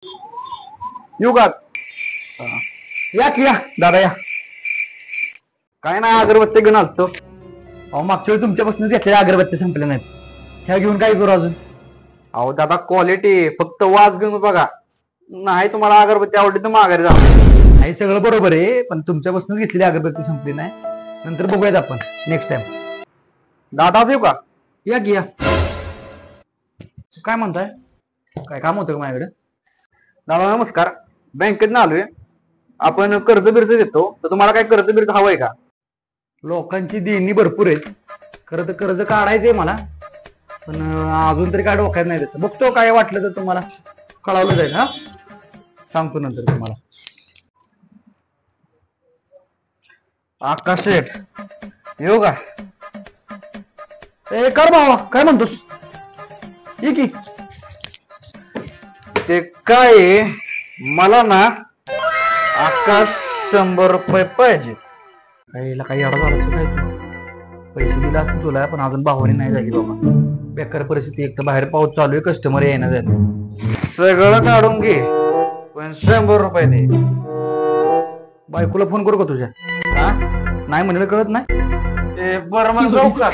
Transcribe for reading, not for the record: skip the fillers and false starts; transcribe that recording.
येऊ का? या की या दादा या. काय नाही, अगरबत्ती घेऊन आलतो. अहो मागच्या वेळी तुमच्यापासूनच घेतलेल्या अगरबत्ती संपल्या नाहीत, ह्या घेऊन काय करू अजून? अहो दादा, क्वालिटी फक्त वाज घेऊन बघा. नाही तुम्हाला अगरबत्ती आवडली तर माघारी जा. नाही सगळं बरोबर आहे, पण तुमच्यापासूनच घेतलेली अगरबत्ती संपली नाही. नंतर बघूयात आपण नेक्स्ट टाइम. दादा येऊ का? या की या. काय म्हणताय? काय काम होतं का माझ्याकडे? दादा नमस्कार, बँकेत आलोय. आपण कर्ज बिर्ज देतो, तर तुम्हाला काय कर्ज बिर्ज हवंय का? लोकांची देणी भरपूर आहेत. खरं तर कर्ज काढायचंय मला, पण अजून तरी काय डोक्यात नाही. तसं बघतो, काय वाटलं तर तुम्हाला कळवलं जाईल. हा सांगतो नंतर तुम्हाला. आकाश शेठ येऊ का? ए कर भावा, काय म्हणतोस? ये की. ते काय आहे, मला ना आकाश 100 रुपये पाहिजे. काहीला काही एवढा झाला काय तू? पैसे दिले असते तुला, पण अजून भावाने नाही झाली बाबा. बेकार परिस्थिती, एक तर बाहेर पाऊस चालू आहे, कस्टमर येणार आहेत. सगळं काढून घे, पण 100 रुपये दे. बायकोला फोन करू का तुझ्या? हा? नाही म्हणलं कळत नाही. ते बरं मग जाऊ का?